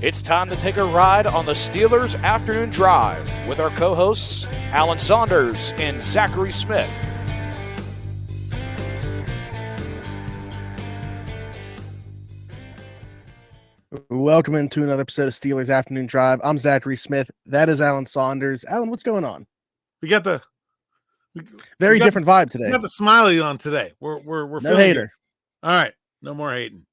It's time to take a ride on the Steelers Afternoon Drive with our co-hosts, Alan Saunders and Zachary Smith. Welcome into another episode of Steelers Afternoon Drive. I'm Zachary Smith. That is Alan Saunders. Alan, what's going on? We got the very different vibe today. We got the smiley on today. We're no hater. Good. All right, no more hating.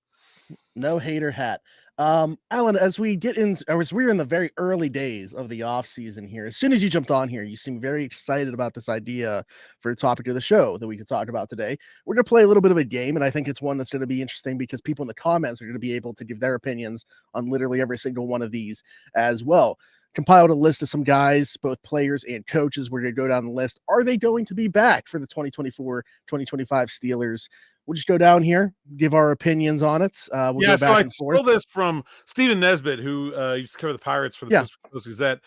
No hater hat. Alan, as we're in the very early days of the off season here, as soon as you jumped on here, you seem very excited about this idea for a topic of the show that we could talk about today. We're going to play a little bit of a game, and I think it's one that's going to be interesting because people in the comments are going to be able to give their opinions on literally every single one of these as well. Compiled a list of some guys, both players and coaches. We're going to go down the list. Are they going to be back for the 2024-2025 Steelers? We'll just go down here, give our opinions on it. We'll go back and forth. I stole this from Stephen Nesbitt, who used to cover the Pirates for the Pittsburgh Gazette.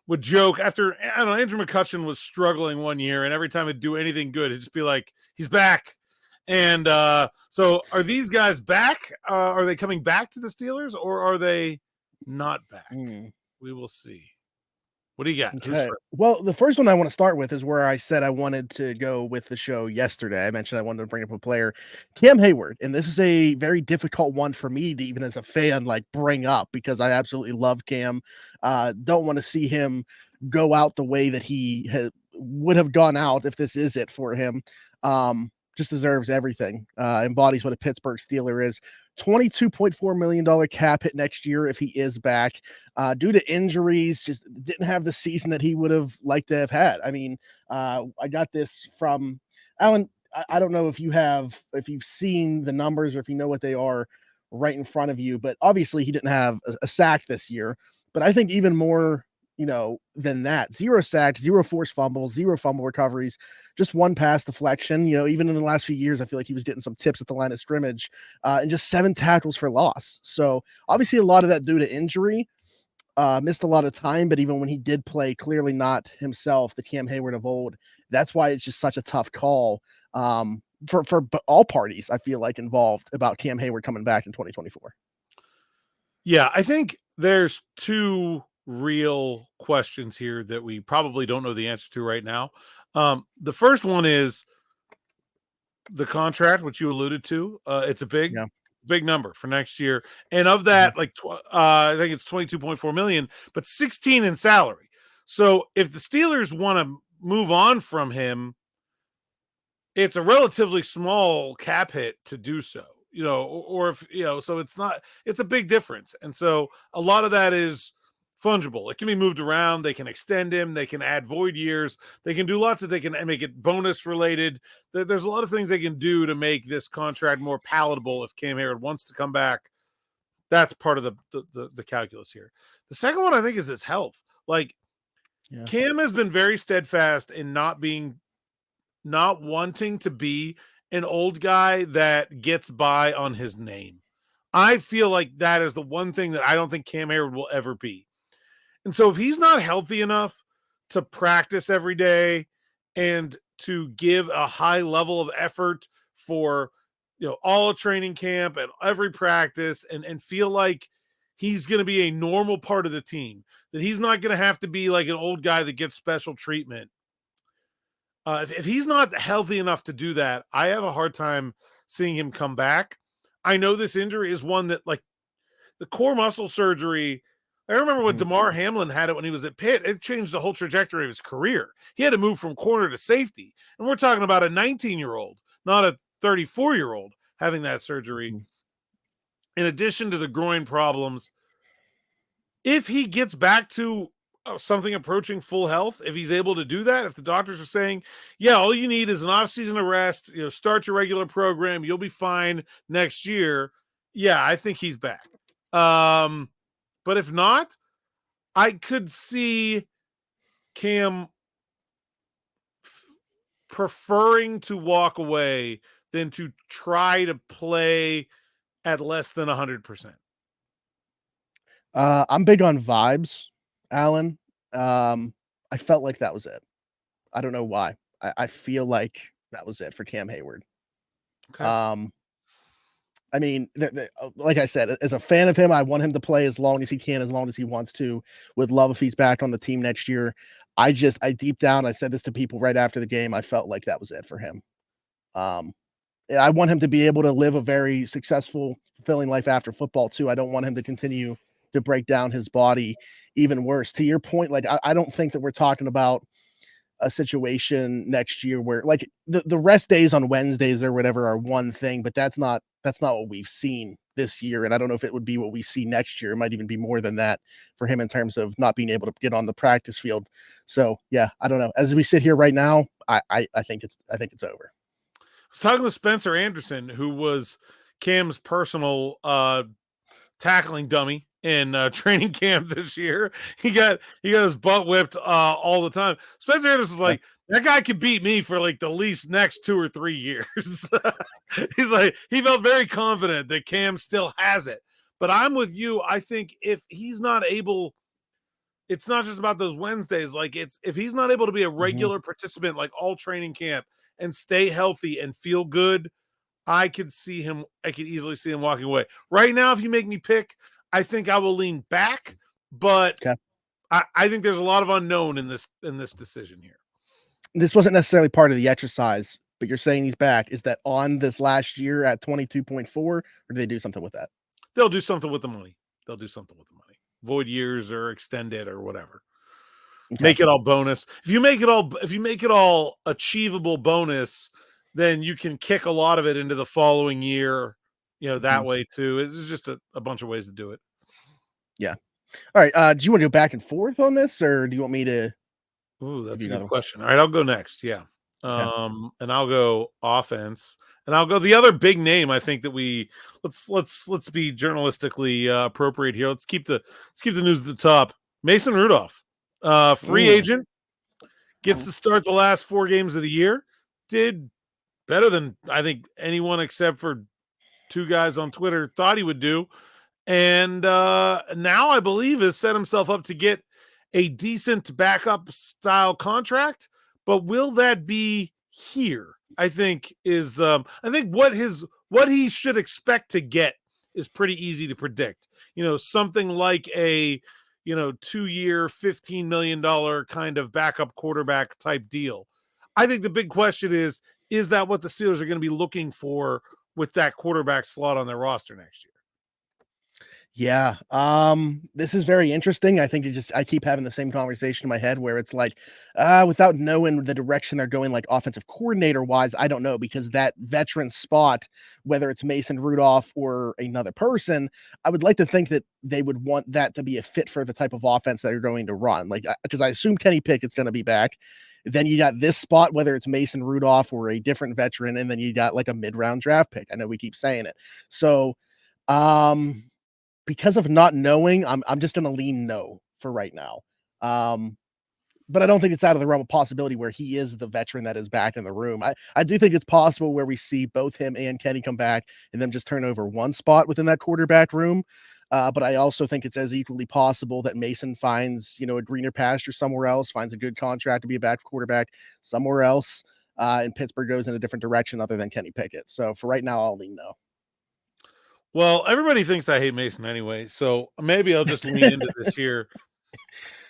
Would joke after, I don't know, Andrew McCutchen was struggling one year, and every time he'd do anything good, he'd just be like, he's back. And so are these guys back? Are they coming back to the Steelers, or are they not back? We will see. What do you got? Okay. Well, the first one I want to start with is where I said I wanted to go with the show yesterday. I mentioned I wanted to bring up a player, Cam Heyward, and this is a very difficult one for me to even as a fan bring up because I absolutely love Cam. Don't want to see him go out the way that he would have gone out if this is it for him. Just deserves everything. Embodies what a Pittsburgh Steeler is. $22.4 million cap hit next year if he is back. Due to injuries, just didn't have the season that he would have liked to have had. I mean, I got this from Alan. I don't know if you've seen the numbers or if you know what they are right in front of you, but obviously he didn't have a sack this year. But I think even more, than that, 0 sacks, 0 forced fumbles, 0 fumble recoveries, just 1 pass deflection. Even in the last few years, I feel like he was getting some tips at the line of scrimmage, and just 7 tackles for loss. So obviously a lot of that due to injury, missed a lot of time, but even when he did play, clearly not himself, the Cam Heyward of old. That's why it's just such a tough call for all parties, I feel like, involved about Cam Heyward coming back in 2024. Yeah, I think there's 2 real questions here that we probably don't know the answer to right now. The first one is the contract, which you alluded to. It's a big number for next year, and of that, I think it's $22.4 million, but 16 in salary. So if the Steelers want to move on from him, it's a relatively small cap hit to do so. Or if so it's a big difference, and so a lot of that is fungible. It can be moved around. They can extend him. They can add void years. They can do lots of. They can make it bonus related. There's a lot of things they can do to make this contract more palatable. If Cam Heyward wants to come back, that's part of the calculus here. The second one I think is his health. Cam has been very steadfast in not wanting to be an old guy that gets by on his name. I feel like that is the one thing that I don't think Cam Heyward will ever be. And so if he's not healthy enough to practice every day and to give a high level of effort for, all of training camp and every practice and feel like he's going to be a normal part of the team, that he's not going to have to be like an old guy that gets special treatment. If he's not healthy enough to do that, I have a hard time seeing him come back. I know this injury is one that, the core muscle surgery, I remember when Damar Hamlin had it when he was at Pitt. It changed the whole trajectory of his career. He had to move from corner to safety. And we're talking about a 19-year-old, not a 34-year-old having that surgery. In addition to the groin problems, if he gets back to something approaching full health, if he's able to do that, if the doctors are saying, all you need is an off-season rest, start your regular program, you'll be fine next year. Yeah, I think he's back. But if not, I could see Cam preferring to walk away than to try to play at less than 100%. I'm big on vibes, Alan. I felt like that was it. I don't know why. I feel like that was it for Cam Heyward. Okay. I mean, like I said, as a fan of him, I want him to play as long as he can, as long as he wants to. Would love if he's back on the team next year. I deep down, I said this to people right after the game. I felt like that was it for him. Um, I want him to be able to live a very successful, fulfilling life after football too. I don't want him to continue to break down his body even worse. To your point, like I don't think that we're talking about a situation next year where like the rest days on Wednesdays or whatever are one thing, but that's not what we've seen this year. And I don't know if it would be what we see next year. It might even be more than that for him in terms of not being able to get on the practice field. So yeah, I don't know. As we sit here right now, I think it's over. I was talking to Spencer Anderson, who was Cam's personal tackling dummy in training camp this year. He got his butt whipped all the time. Spencer Anderson's like, that guy could beat me for like the least next 2 or 3 years. He's like, he felt very confident that Cam still has it. But I'm with you. I think if he's not able, it's not just about those Wednesdays. Like if he's not able to be a regular participant, like all training camp and stay healthy and feel good, I could easily see him walking away. Right now, if you make me pick, I think I will lean back, but I think there's a lot of unknown in this decision here. This wasn't necessarily part of the exercise, but you're saying he's back. Is that on this last year at 22.4, or do they do something with that? They'll do something with the money. Void years or extend it or whatever. Okay. Make it all bonus. If you make it all achievable bonus, then you can kick a lot of it into the following year, that way too. It's just a bunch of ways to do it. Yeah. All right. Do you want to go back and forth on this, or do you want me to? Ooh, that's a good question. All right, I'll go next. Yeah. Okay. And I'll go offense, and I'll go the other big name. I think that let's be journalistically appropriate here. Let's keep the news at the top. Mason Rudolph, free agent, gets to start the last 4 games of the year. Did better than I think anyone except for 2 guys on Twitter thought he would do. And now I believe has set himself up to get a decent backup style contract. But will that be here? I think is I think what he should expect to get is pretty easy to predict. Something like a 2-year, $15 million kind of backup quarterback type deal. I think the big question is that what the Steelers are going to be looking for with that quarterback slot on their roster next year? Yeah. This is very interesting. I think I keep having the same conversation in my head where it's like, without knowing the direction they're going, like offensive coordinator wise, I don't know, because that veteran spot, whether it's Mason Rudolph or another person, I would like to think that they would want that to be a fit for the type of offense that they're going to run. Like, because I assume Kenny Pickett's going to be back. Then you got this spot, whether it's Mason Rudolph or a different veteran, and then you got like a mid-round draft pick. I know we keep saying it. So, because of not knowing, I'm just going to lean no for right now. But I don't think it's out of the realm of possibility where he is the veteran that is back in the room. I do think it's possible where we see both him and Kenny come back and then just turn over one spot within that quarterback room. But I also think it's as equally possible that Mason finds, a greener pasture somewhere else, finds a good contract to be a backup quarterback somewhere else, and Pittsburgh goes in a different direction other than Kenny Pickett. So for right now, I'll lean no. Well, everybody thinks I hate Mason anyway, so maybe I'll just lean into this here.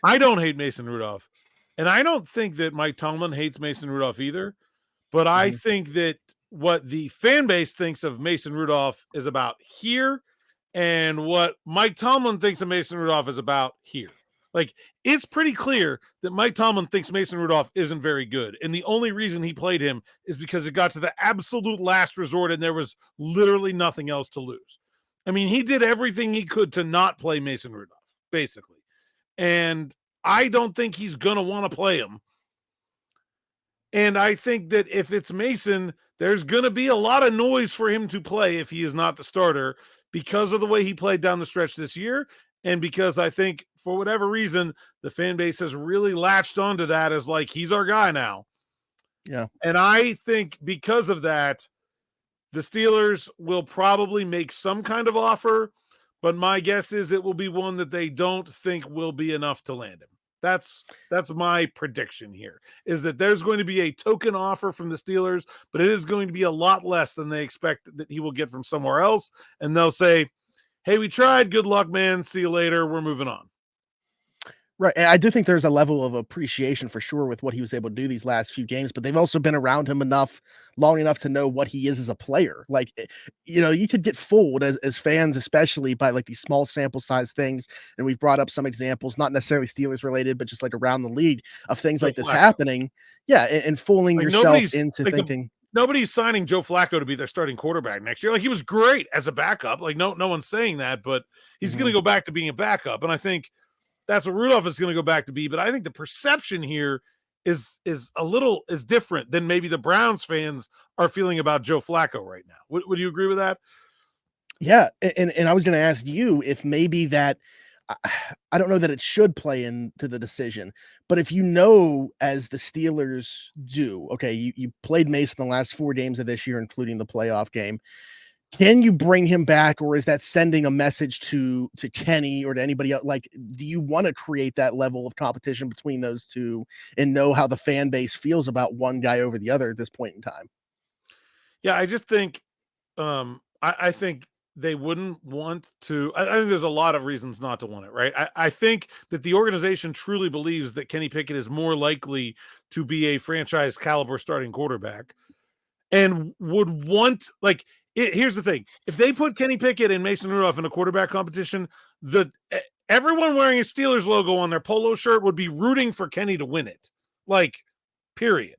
I don't hate Mason Rudolph, and I don't think that Mike Tomlin hates Mason Rudolph either, but I think that what the fan base thinks of Mason Rudolph is about here, and what Mike Tomlin thinks of Mason Rudolph is about here. Like, it's pretty clear that Mike Tomlin thinks Mason Rudolph isn't very good. And the only reason he played him is because it got to the absolute last resort and there was literally nothing else to lose. I mean, he did everything he could to not play Mason Rudolph, basically. And I don't think he's going to want to play him. And I think that if it's Mason, there's going to be a lot of noise for him to play if he is not the starter because of the way he played down the stretch this year. And because I think, for whatever reason, the fan base has really latched onto that as like, he's our guy now. Yeah. And I think because of that, the Steelers will probably make some kind of offer, but my guess is it will be one that they don't think will be enough to land him. That's my prediction here, is that there's going to be a token offer from the Steelers, but it is going to be a lot less than they expect that he will get from somewhere else. And they'll say, hey, we tried. Good luck, man. See you later. We're moving on. Right, and I do think there's a level of appreciation for sure with what he was able to do these last few games, but they've also been around him long enough to know what he is as a player. Like, you could get fooled as fans, especially by like these small sample size things. And we've brought up some examples, not necessarily Steelers related, but just like around the league of things like this happening. Yeah, and fooling yourself into thinking. Nobody's signing Joe Flacco to be their starting quarterback next year. Like, he was great as a backup. Like, no one's saying that, but he's going to go back to being a backup. And I think that's what Rudolph is going to go back to be. But I think the perception here is different than maybe the Browns fans are feeling about Joe Flacco right now. Would you agree with that? Yeah. And I was going to ask you if maybe that, I don't know that it should play into the decision, but if as the Steelers do, okay, you played Mason the last 4 games of this year, including the playoff game. Can you bring him back, or is that sending a message to Kenny or to anybody else? Like, do you want to create that level of competition between those two and know how the fan base feels about one guy over the other at this point in time? Yeah, I just think, I think they wouldn't want to. I think there's a lot of reasons not to want it, right? I think that the organization truly believes that Kenny Pickett is more likely to be a franchise caliber starting quarterback and would want, like, here's the thing. If they put Kenny Pickett and Mason Rudolph in a quarterback competition, everyone wearing a Steelers logo on their polo shirt would be rooting for Kenny to win it. Like, period.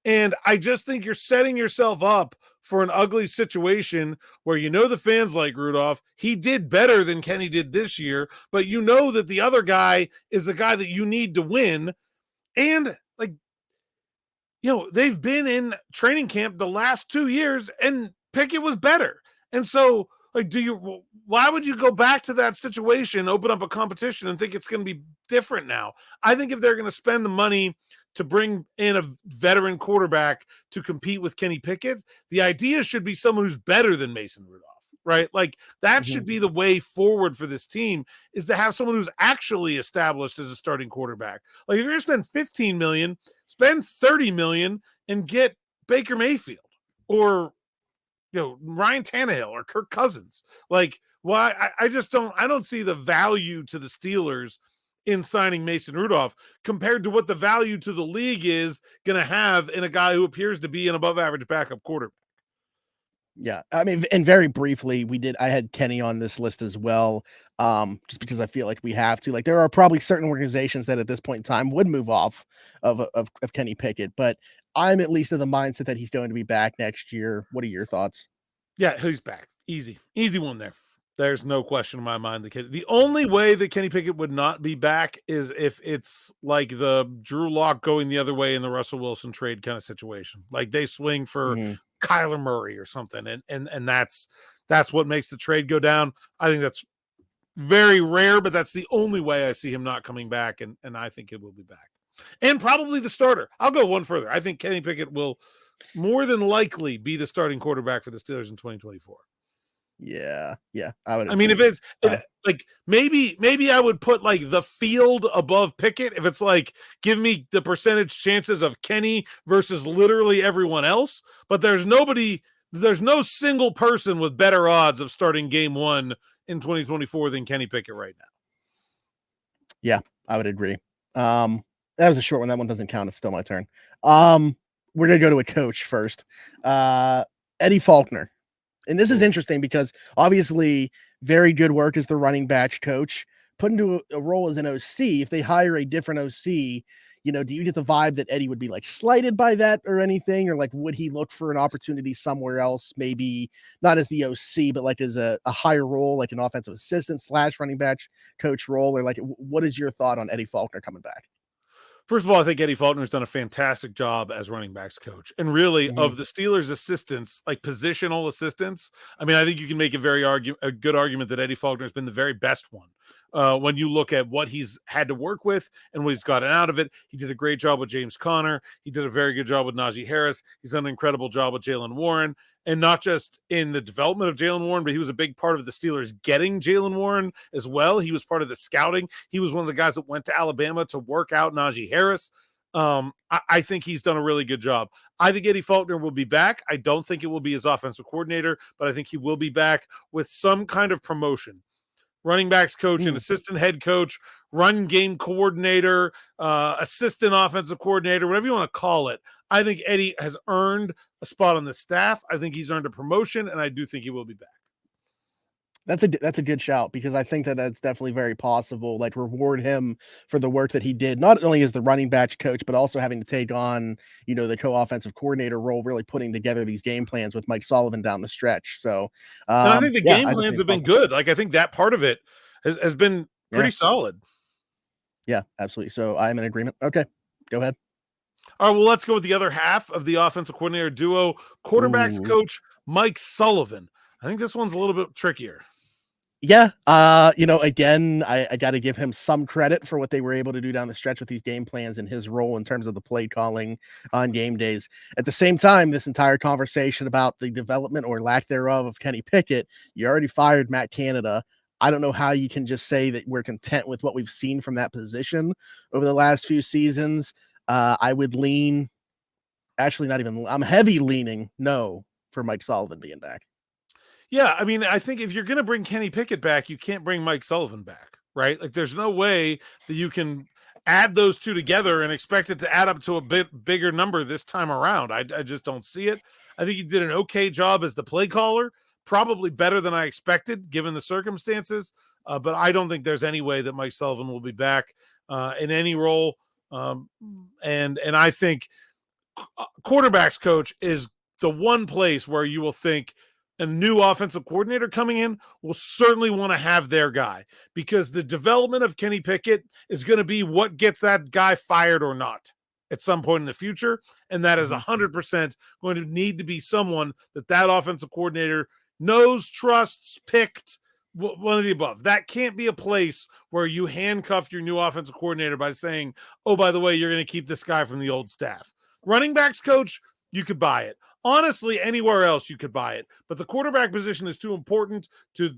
And I just think you're setting yourself up for an ugly situation where the fans like Rudolph. He did better than Kenny did this year, but that the other guy is the guy that you need to win. And they've been in training camp the last 2 years and Pickett was better. And so, why would you go back to that situation, open up a competition and think it's going to be different now? I think if they're going to spend the money to bring in a veteran quarterback to compete with Kenny Pickett, the idea should be someone who's better than Mason Rudolph, right? Like, that should be the way forward for this team, is to have someone who's actually established as a starting quarterback. Like, if you're going to spend $15 million, spend $30 million and get Baker Mayfield or Ryan Tannehill or Kirk Cousins. Like, why? I don't see the value to the Steelers in signing Mason Rudolph compared to what the value to the league is going to have in a guy who appears to be an above average backup quarterback. Yeah. I mean, and very briefly, I had Kenny on this list as well. Just because I feel like we have to. Like, there are probably certain organizations that at this point in time would move off of Kenny Pickett, but I'm at least of the mindset that he's going to be back next year. What are your thoughts? Yeah, he's back. Easy one there. There's no question in my mind. The only way that Kenny Pickett would not be back is if it's like the Drew Lock going the other way in the Russell Wilson trade kind of situation. Like, they swing for Kyler Murray or something, and that's what makes the trade go down. I think that's very rare, but that's the only way I see him not coming back, and I think it will be back. And probably the starter. I'll go one further. I think Kenny Pickett will more than likely be the starting quarterback for the Steelers in 2024. Yeah. I would. I mean, if it's like, maybe I would put like the field above Pickett. If it's like, give me the percentage chances of Kenny versus literally everyone else, but there's no single person with better odds of starting game 1 in 2024 than Kenny Pickett right now. Yeah, I would agree. That was a short one. That one doesn't count. It's still my turn. We're going to go to a coach first. Eddie Faulkner. And this is interesting because obviously very good work as the running back coach, put into a role as an OC. If they hire a different OC, do you get the vibe that Eddie would be like slighted by that or anything? Or like, would he look for an opportunity somewhere else? Maybe not as the OC, but like as a higher role, like an offensive assistant / running back coach role, or like, what is your thought on Eddie Faulkner coming back? First of all, I think Eddie Faulkner has done a fantastic job as running backs coach. And really, of the Steelers' assistants, like positional assistants, I mean, I think you can make a good argument that Eddie Faulkner has been the very best one. When you look at what he's had to work with and what he's gotten out of it, he did a great job with James Conner. He did a very good job with Najee Harris. He's done an incredible job with Jaylen Warren. and not just in the development of Jaylen Warren, but he was a big part of the Steelers getting Jaylen Warren as well. He was part of the scouting. He was one of the guys that went to Alabama to work out Najee Harris. I think he's done a really good job. I think Eddie Faulkner will be back. I don't think it will be his offensive coordinator, but I think he will be back with some kind of promotion. Running backs coach and assistant head coach, run game coordinator, assistant offensive coordinator, whatever you want to call it. I think Eddie has earned a spot on the staff. I think he's earned a promotion, and I do think he will be back. That's a good shout, because I think that that's definitely very possible. Like, reward him for the work that he did, not only as the running back coach, but also having to take on, the co-offensive coordinator role, really putting together these game plans with Mike Sullivan down the stretch. So, and I think the game plans have been good. Like, I think that part of it has been pretty solid. Yeah, absolutely. So I'm in agreement. Okay, go ahead. All right, well, let's go with the other half of the offensive coordinator duo, quarterbacks coach Mike Sullivan. I think this one's a little bit trickier. Yeah. Again, I got to give him some credit for what they were able to do down the stretch with these game plans and his role in terms of the play calling on game days. At the same time, this entire conversation about the development or lack thereof of Kenny Pickett, you already fired Matt Canada. I don't know how you can just say that we're content with what we've seen from that position over the last few seasons. I would lean, I'm heavy leaning no for Mike Sullivan being back. Yeah, I mean, I think if you're going to bring Kenny Pickett back, you can't bring Mike Sullivan back, right? Like, there's no way that you can add those two together and expect it to add up to a bit bigger number this time around. I just don't see it. I think he did an okay job as the play caller, probably better than I expected given the circumstances, but I don't think there's any way that Mike Sullivan will be back in any role. And I think quarterbacks coach is the one place where you will think a new offensive coordinator coming in will certainly want to have their guy, because the development of Kenny Pickett is going to be what gets that guy fired or not at some point in the future. And that is 100% going to need to be someone that offensive coordinator knows, trusts, picked, one of the above. That can't be a place where you handcuff your new offensive coordinator by saying, oh, by the way, you're going to keep this guy from the old staff. Running backs coach, you could buy it. Honestly, anywhere else you could buy it. But the quarterback position is too important to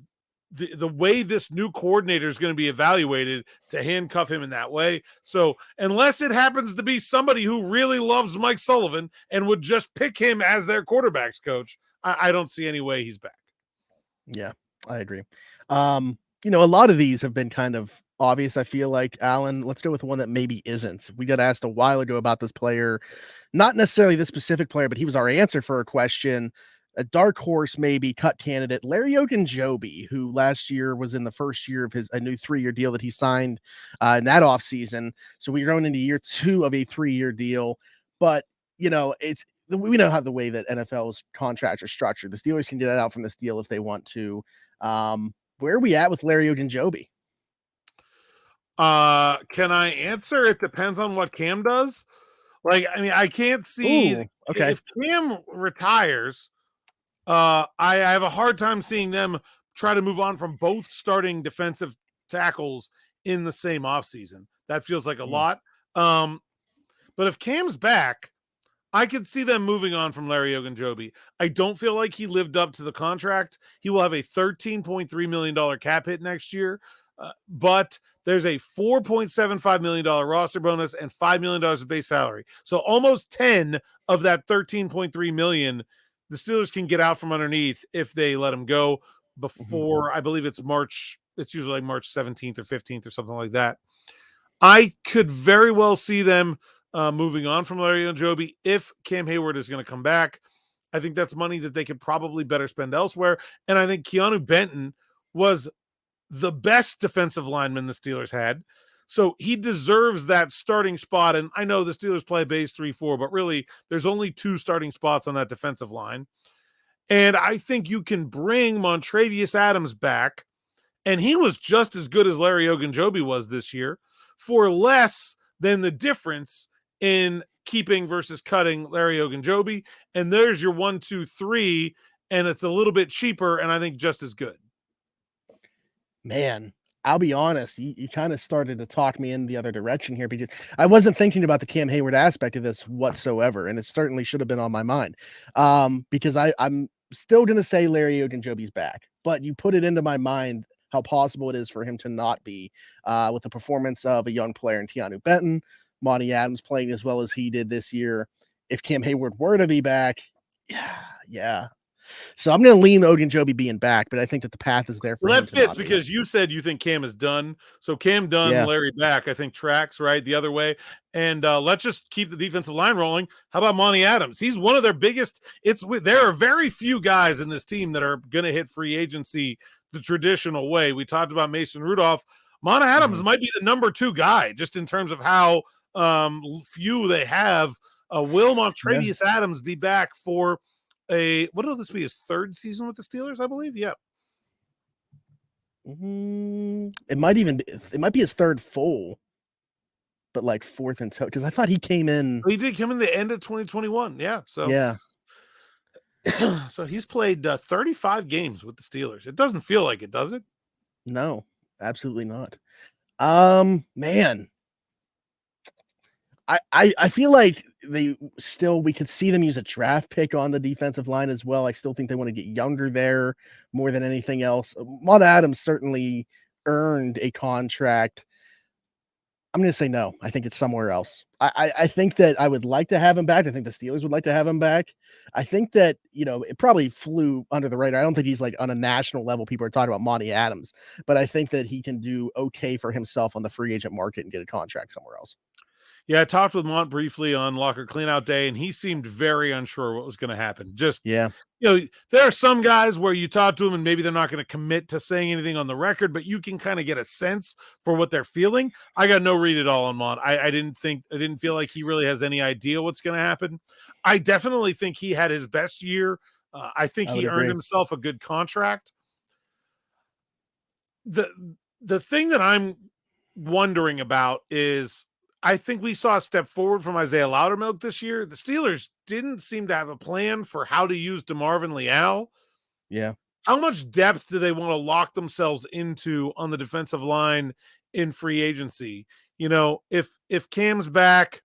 the way this new coordinator is going to be evaluated to handcuff him in that way. So unless it happens to be somebody who really loves Mike Sullivan and would just pick him as their quarterbacks coach, I don't see any way he's back. Yeah, I agree. A lot of these have been kind of obvious, I feel like. Alan, let's go with one that maybe isn't. We got asked a while ago about this player, not necessarily this specific player, but he was our answer for a question. A dark horse, maybe cut candidate, Larry Ogunjobi, who last year was in the first year of a new 3-year deal that he signed in that offseason. So we're going into year 2 of a 3-year deal. But, we know how the way that NFL's contracts are structured. The Steelers can get that out from this deal if they want to. Where are we at with Larry Ogunjobi? Can I answer? It depends on what Cam does. Like, I mean, I can't see if Cam retires. I have a hard time seeing them try to move on from both starting defensive tackles in the same offseason. That feels like a lot. But if Cam's back, I could see them moving on from Larry Ogunjobi. I don't feel like he lived up to the contract. He will have a $13.3 million cap hit next year, but there's a $4.75 million roster bonus and $5 million of base salary. So almost 10 of that $13.3 million, the Steelers can get out from underneath if they let him go before, I believe it's March. It's usually like March 17th or 15th or something like that. I could very well see them moving on from Larry Ogunjobi if Cam Heyward is going to come back. I think that's money that they could probably better spend elsewhere. And I think Keanu Benton was the best defensive lineman the Steelers had. So he deserves that starting spot. And I know the Steelers play base 3-4, but really there's only 2 starting spots on that defensive line. And I think you can bring Montravius Adams back, and he was just as good as Larry Ogunjobi was this year, for less than the difference in keeping versus cutting Larry Ogunjobi. And there's your 1, 2, 3, and it's a little bit cheaper, and I think just as good. Man, I'll be honest, you kind of started to talk me in the other direction here because I wasn't thinking about the Cam Heyward aspect of this whatsoever, and it certainly should have been on my mind. Because I'm still gonna say Larry Ogunjobi's back, but you put it into my mind how possible it is for him to not be, with the performance of a young player in Keanu Benton, Monty Adams playing as well as he did this year. If Cam Heyward were to be back, yeah. So I'm going to lean Ogunjobi being back, but I think that the path is there for Well, him that to fits not be. because you said you think Cam is done. So Cam done, Yeah. Larry back, I think tracks, right? The other way. And let's just keep the defensive line rolling. How about Monty Adams? He's one of their biggest. There are very few guys in this team that are going to hit free agency the traditional way. We talked about Mason Rudolph. Monty Adams might be the number 2 guy just in terms of how few they have. Will Montravius Adams be back for what will this be, his 3rd season with the Steelers, I believe? Yeah. It might be his 3rd full, but like 4th in total. Because I thought he came in. He did come in the end of 2021. Yeah. So yeah. So he's played 35 games with the Steelers. It doesn't feel like it, does it? No, absolutely not. Man. I feel like we could see them use a draft pick on the defensive line as well. I still think they want to get younger there more than anything else. Mon Adams certainly earned a contract. I'm going to say no. I think it's somewhere else. I think that I would like to have him back. I think the Steelers would like to have him back. I think that, it probably flew under the radar. I don't think he's like on a national level. People are talking about Monty Adams, but I think that he can do okay for himself on the free agent market and get a contract somewhere else. Yeah, I talked with Mont briefly on Locker Cleanout Day, and he seemed very unsure what was going to happen. There are some guys where you talk to them and maybe they're not going to commit to saying anything on the record, but you can kind of get a sense for what they're feeling. I got no read at all on Mont. I didn't feel like he really has any idea what's going to happen. I definitely think he had his best year. I think he earned himself a good contract. The thing that I'm wondering about is, I think we saw a step forward from Isaiah Loudermilk this year. The Steelers didn't seem to have a plan for how to use DeMarvin Leal. Yeah. How much depth do they want to lock themselves into on the defensive line in free agency? If Cam's back,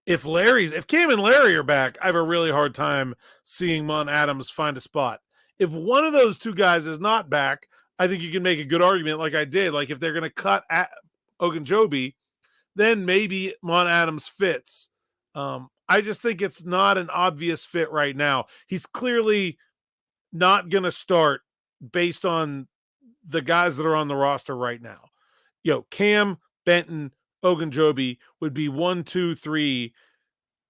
if Cam and Larry are back, I have a really hard time seeing Mon Adams find a spot. If one of those 2 guys is not back, I think you can make a good argument like I did. Like if they're going to cut at Ogunjobi, then maybe Mon Adams fits. I just think it's not an obvious fit right now. He's clearly not going to start based on the guys that are on the roster right now. Cam, Benton, Ogunjobi would be 1, 2, 3,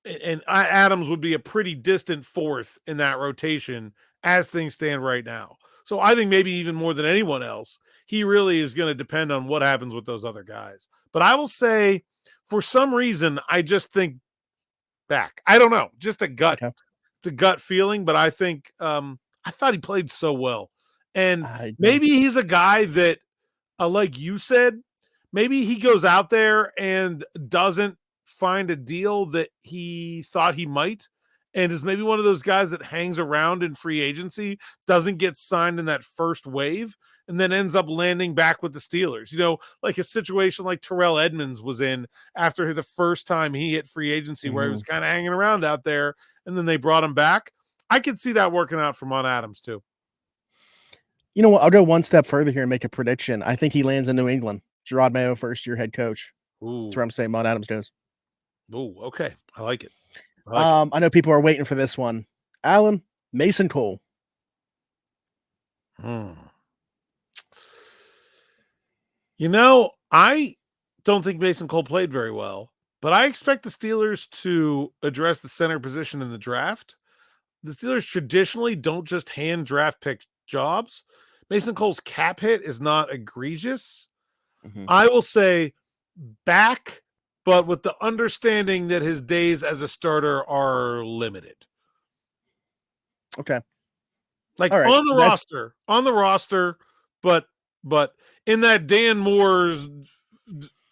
and Adams would be a pretty distant 4th in that rotation as things stand right now. So I think maybe even more than anyone else, he really is going to depend on what happens with those other guys. But I will say, for some reason, I just think back. I don't know, just a gut. Okay. It's a gut feeling, but I think I thought he played so well. And maybe he's a guy that, like you said, maybe he goes out there and doesn't find a deal that he thought he might, and is maybe one of those guys that hangs around in free agency, doesn't get signed in that first wave, and then ends up landing back with the Steelers. Like a situation like Terrell Edmonds was in after the first time he hit free agency, where he was kind of hanging around out there, and then they brought him back. I could see that working out for Mon Adams too. You know what? I'll go one step further here and make a prediction. I think he lands in New England. Gerard Mayo, first-year head coach. Ooh. That's where I'm saying Mon Adams goes. Oh, okay. I like it. I know people are waiting for this one. Alan, Mason Cole. I don't think Mason Cole played very well, but I expect the Steelers to address the center position in the draft. The Steelers traditionally don't just hand draft pick jobs. Mason Cole's cap hit is not egregious. I will say back, but with the understanding that his days as a starter are limited. Okay. Like on the roster, but in that Dan Moore's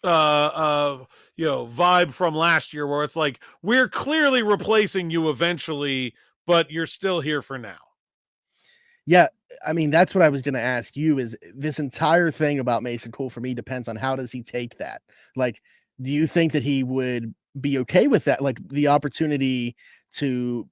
vibe from last year, where it's like, we're clearly replacing you eventually, but you're still here for now. Yeah, I mean, that's what I was gonna ask you is this entire thing about Mason Cole for me depends on how does he take that? Like, do you think that he would be okay with that? Like the opportunity to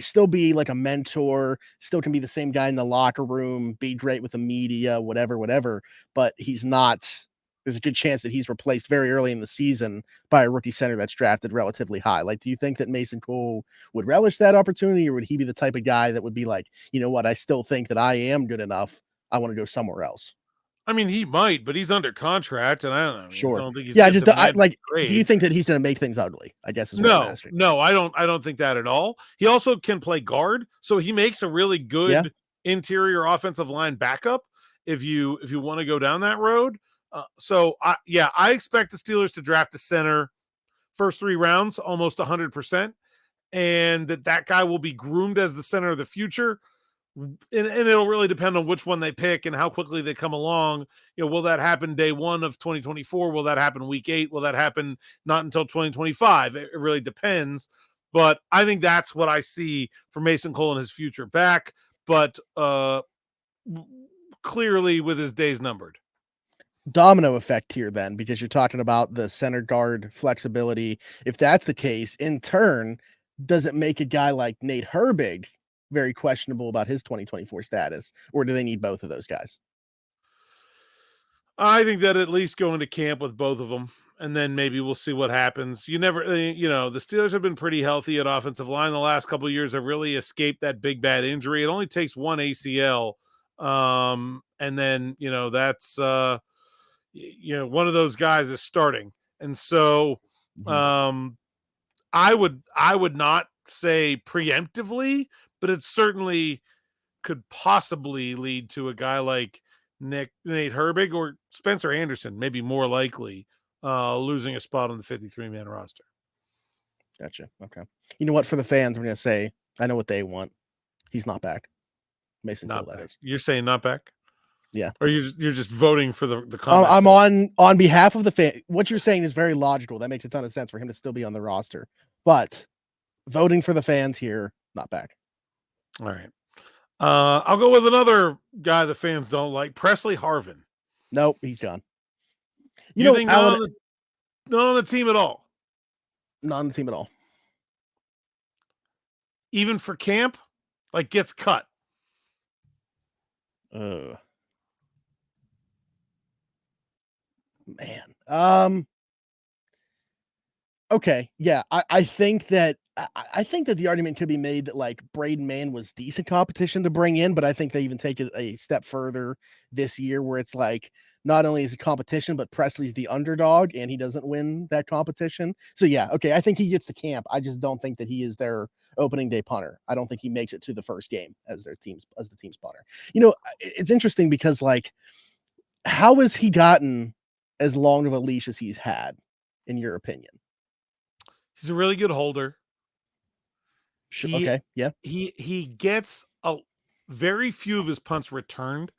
still be like a mentor, still can be the same guy in the locker room, be great with the media, whatever, but he's not there's a good chance that he's replaced very early in the season by a rookie center that's drafted relatively high. Like, do you think that Mason Cole would relish that opportunity, or would he be the type of guy that would be like, you know what, I still think that I am good enough. I want to go somewhere else. I mean, he might, but he's under contract, and I don't know. I Sure. don't think he's Yeah, going just to I demand like. a Do you trade. think that he's going to make things ugly? I guess is what I'm asking. No, I don't think that at all. He also can play guard, so he makes a really Yeah. good interior offensive line backup if you want to go down that road. I expect the Steelers to draft a center first 3 rounds almost 100%, and that guy will be groomed as the center of the future. And it'll really depend on which one they pick and how quickly they come along. Will that happen day 1 of 2024? Will that happen week 8? Will that happen not until 2025? It really depends. But I think that's what I see for Mason Cole and his future back. But clearly with his days numbered. Domino effect here then, because you're talking about the center guard flexibility. If that's the case, in turn, does it make a guy like Nate Herbig very questionable about his 2024 status, or do they need both of those guys? I think that at least go into camp with both of them, and then maybe we'll see what happens. You never, the Steelers have been pretty healthy at offensive line the last couple of years. Have really escaped that big bad injury. It only takes one ACL, and then that's one of those guys is starting, and so I would not say preemptively, but it certainly could possibly lead to a guy like Nate Herbig or Spencer Anderson, maybe more likely, losing a spot on the 53-man roster. Gotcha. Okay. You know what? For the fans, I'm going to say, I know what they want. He's not back. Mason Cole, that is. You're saying not back? Yeah. Or you're just voting for the comments? I'm on behalf of the fan. What you're saying is very logical. That makes a ton of sense for him to still be on the roster. But voting for the fans here, not back. All right. I'll go with another guy the fans don't like, Presley Harvin. Nope, he's gone. You think Alan, not on the team at all? Not on the team at all. Even for camp? Like gets cut? Man. Okay, yeah, I think that I think that the argument could be made that like Braden Mann was decent competition to bring in, but I think they even take it a step further this year where it's like not only is it competition, but Presley's the underdog and he doesn't win that competition. So yeah, okay, I think he gets to camp. I just don't think that he is their opening day punter. I don't think he makes it to the first game as the team's punter. It's interesting because like how has he gotten as long of a leash as he's had, in your opinion? He's a really good holder. Okay, yeah. He gets a very few of his punts returned,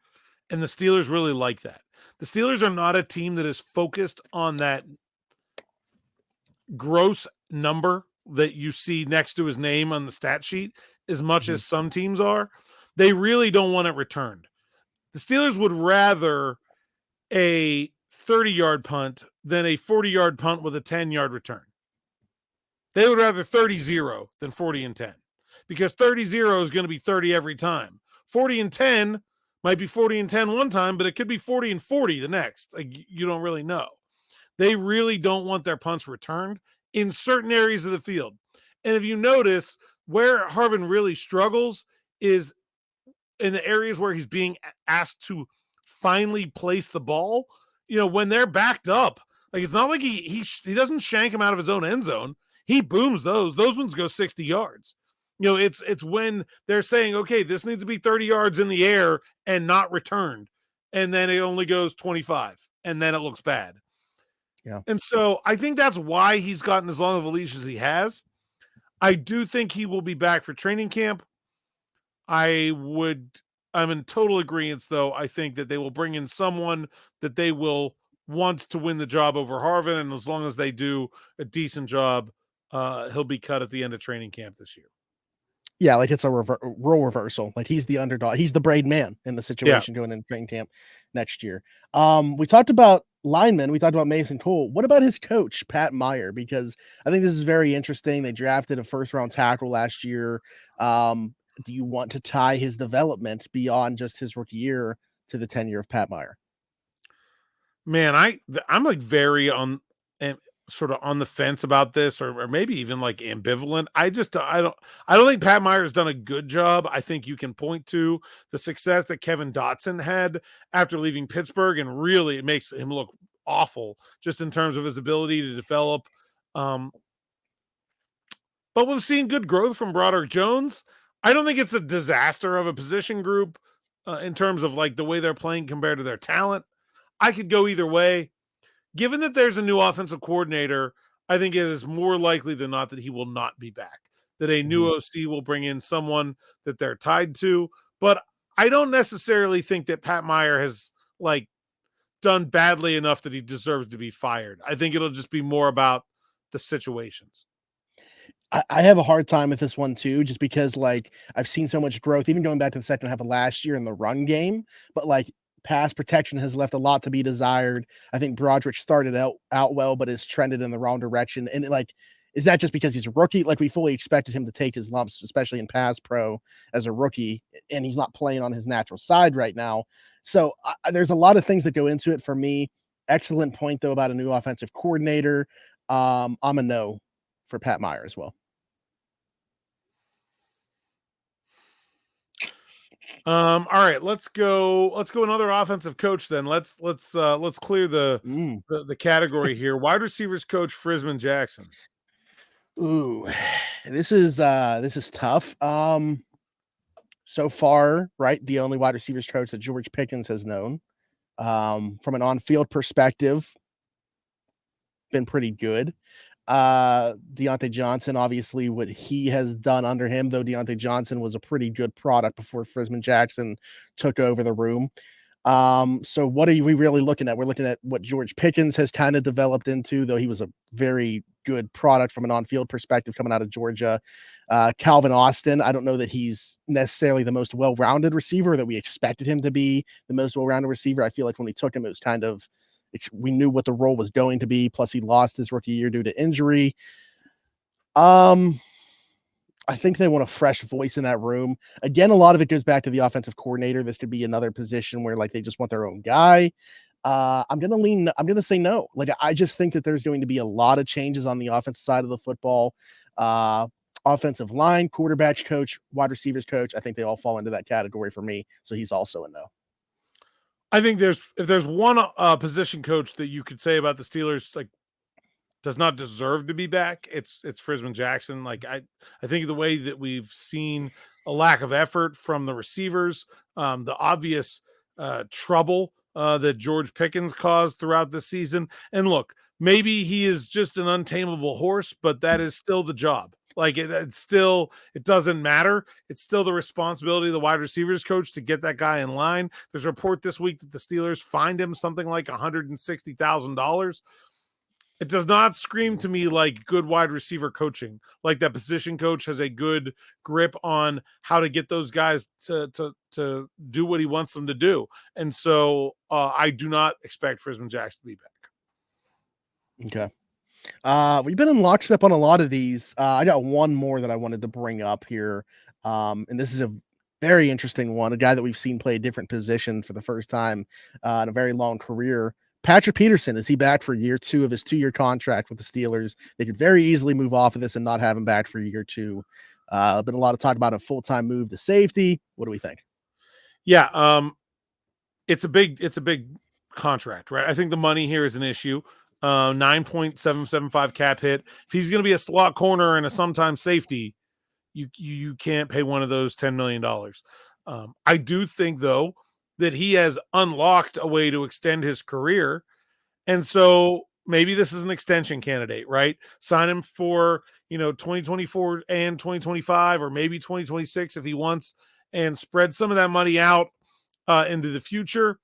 and the Steelers really like that. The Steelers are not a team that is focused on that gross number that you see next to his name on the stat sheet as much as some teams are. They really don't want it returned. The Steelers would rather a 30-yard punt than a 40-yard punt with a 10-yard return. They would rather 30-0 than 40-10 because 30-0 is going to be 30 every time. 40-10 might be 40-10 one time, but it could be 40-40 the next. Like, you don't really know. They really don't want their punts returned in certain areas of the field. And if you notice, where Harvin really struggles is in the areas where he's being asked to finally place the ball. When they're backed up, like it's not like he doesn't shank him out of his own end zone. He booms those. Those ones go 60 yards. It's when they're saying, okay, this needs to be 30 yards in the air and not returned. And then it only goes 25 and then it looks bad. Yeah. And so I think that's why he's gotten as long of a leash as he has. I do think he will be back for training camp. I'm in total agreement, though. I think that they will bring in someone that they will want to win the job over Harvin. And as long as they do a decent job, he'll be cut at the end of training camp this year. Yeah, like it's a role reversal. Like he's the underdog. He's the braid man in the situation going into training camp next year. We talked about linemen. We talked about Mason Cole. What about his coach, Pat Meyer? Because I think this is very interesting. They drafted a first-round tackle last year. Do you want to tie his development beyond just his rookie year to the tenure of Pat Meyer? Man, I'm like very on and sort of on the fence about this, or maybe even like ambivalent. I don't think Pat Meyer's done a good job. I think you can point to the success that Kevin Dotson had after leaving Pittsburgh, and really it makes him look awful just in terms of his ability to develop. Um, but we've seen good growth from Broderick Jones. I don't think it's a disaster of a position group in terms of like the way they're playing compared to their talent. I could go either way. Given that there's a new offensive coordinator, I think it is more likely than not that he will not be back, that a new OC will bring in someone that they're tied to. But I don't necessarily think that Pat Meyer has like done badly enough that he deserves to be fired. I think it'll just be more about the situations. I have a hard time with this one too, just because like I've seen so much growth, even going back to the second half of last year in the run game, but like pass protection has left a lot to be desired. I think Broderick started out well, but has trended in the wrong direction. And like, is that just because he's a rookie? Like we fully expected him to take his lumps, especially in pass pro as a rookie, and he's not playing on his natural side right now. So there's a lot of things that go into it for me. Excellent point though about a new offensive coordinator. I'm a no for Pat Meyer as well. All right, let's go another offensive coach then. Let's clear the category here. Wide receivers coach Frisman Jackson. Ooh, this is tough. So far, right, the only wide receivers coach that George Pickens has known. From an on-field perspective, been pretty good. Deontay Johnson, obviously, what he has done under him, though Deontay Johnson was a pretty good product before Frisman Jackson took over the room. So what are we really looking at? We're looking at what George Pickens has kind of developed into, though he was a very good product from an on-field perspective coming out of Georgia. Calvin Austin, I don't know that he's necessarily the most well-rounded receiver, that we expected him to be the most well-rounded receiver. I feel like when we took him, it was kind of, we knew what the role was going to be. Plus, he lost his rookie year due to injury. I think they want a fresh voice in that room. Again, a lot of it goes back to the offensive coordinator. This could be another position where like they just want their own guy. I'm gonna say no. Like I just think that there's going to be a lot of changes on the offensive side of the football. Offensive line, quarterback coach, wide receivers coach. I think they all fall into that category for me. So he's also a no. I think if there's one position coach that you could say about the Steelers, like does not deserve to be back, it's Frisman Jackson. Like I think the way that we've seen a lack of effort from the receivers, the obvious trouble that George Pickens caused throughout the season. And look, maybe he is just an untamable horse, but that is still the job. Like it doesn't matter. It's still the responsibility of the wide receivers coach to get that guy in line. There's a report this week that the Steelers fined him something like $160,000. It does not scream to me like good wide receiver coaching. Like that position coach has a good grip on how to get those guys to do what he wants them to do. And so I do not expect Frisman Jackson to be back. Okay. We've been in lockstep on a lot of these. I got one more that I wanted to bring up here. And this is a very interesting one. A guy that we've seen play a different position for the first time in a very long career. Patrick Peterson, is he back for year 2 of his 2-year contract with the Steelers? They could very easily move off of this and not have him back for year 2. Been a lot of talk about a full-time move to safety. What do we think? Yeah, it's a big contract, right? I think the money here is an issue. 9.775 cap hit. If he's going to be a slot corner and a sometimes safety, you can't pay one of those $10 million. I do think though that he has unlocked a way to extend his career. And so maybe this is an extension candidate, right? Sign him for, 2024 and 2025, or maybe 2026 if he wants, and spread some of that money out into the future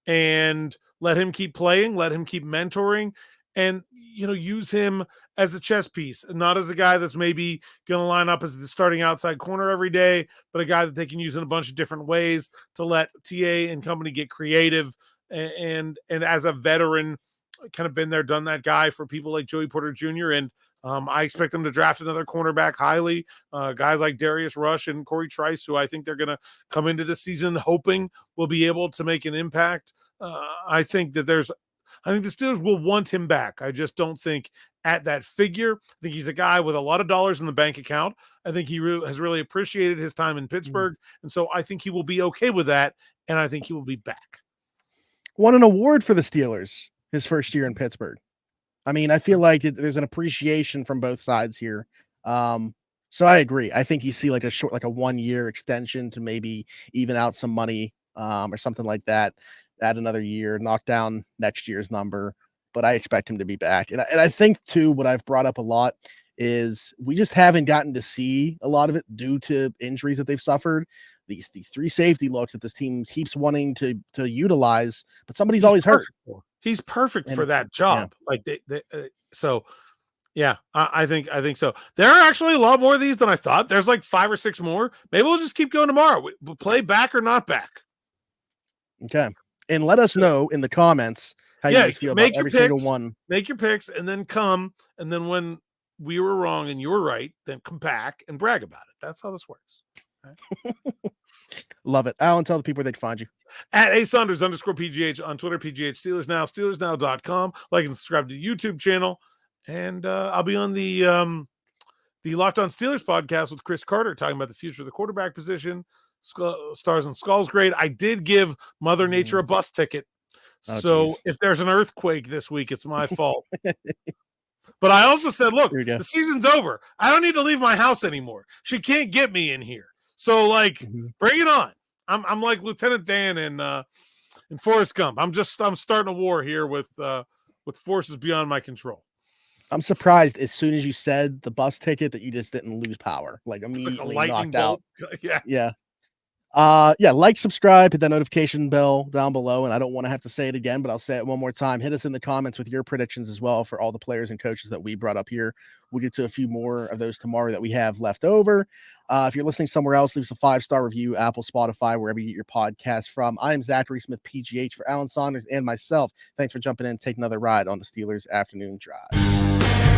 and let him keep playing, let him keep mentoring. and use him as a chess piece, and not as a guy that's maybe going to line up as the starting outside corner every day, but a guy that they can use in a bunch of different ways to let TA and company get creative. And as a veteran, kind of been there, done that guy for people like Joey Porter Jr. And I expect them to draft another cornerback highly. Guys like Darius Rush and Corey Trice, who I think they're going to come into this season hoping will be able to make an impact. I think the Steelers will want him back. I just don't think at that figure. I think he's a guy with a lot of dollars in the bank account. I think he has really appreciated his time in Pittsburgh. And so I think he will be okay with that. And I think he will be back. Won an award for the Steelers his first year in Pittsburgh. I mean, I feel like there's an appreciation from both sides here. So I agree. I think you see like a 1-year extension to maybe even out some money or something like that. Add another year, knock down next year's number, but I expect him to be back. And I think too, what I've brought up a lot is we just haven't gotten to see a lot of it due to injuries that they've suffered. These 3 safety looks that this team keeps wanting to utilize, but somebody's always hurt. He's perfect for that job. Yeah. Like so. Yeah, I think so. There are actually a lot more of these than I thought. There's like 5 or 6 more. Maybe we'll just keep going tomorrow. We'll play back or not back. Okay. And let us know in the comments how you guys feel about every single one. Make your picks and then come. And then when we were wrong and you were right, then come back and brag about it. That's how this works. Right? Love it. Alan, tell the people where they can find you. At @Saunders_PGH on Twitter, PGH Steelers Now, SteelersNow.com. Like and subscribe to the YouTube channel. And I'll be on the Locked On Steelers podcast with Chris Carter talking about the future of the quarterback position. Stars and Skulls grade. I did give Mother Nature a bus ticket. So if there's an earthquake this week, it's my fault. But I also said, look, the season's over. I don't need to leave my house anymore. She can't get me in here. So bring it on. I'm like Lieutenant Dan in Forrest Gump. I'm starting a war here with forces beyond my control. I'm surprised as soon as you said the bus ticket that you just didn't lose power, like immediately knocked out. Yeah. Like, subscribe, hit that notification bell down below. And I don't want to have to say it again, but I'll say it one more time. Hit us in the comments with your predictions as well for all the players and coaches that we brought up here. We'll get to a few more of those tomorrow that we have left over. If you're listening somewhere else, leave us a 5-star review, Apple, Spotify, wherever you get your podcast from. I am Zachary Smith, PGH, for Alan Saunders and myself. Thanks for jumping in. Take another ride on the Steelers Afternoon Drive.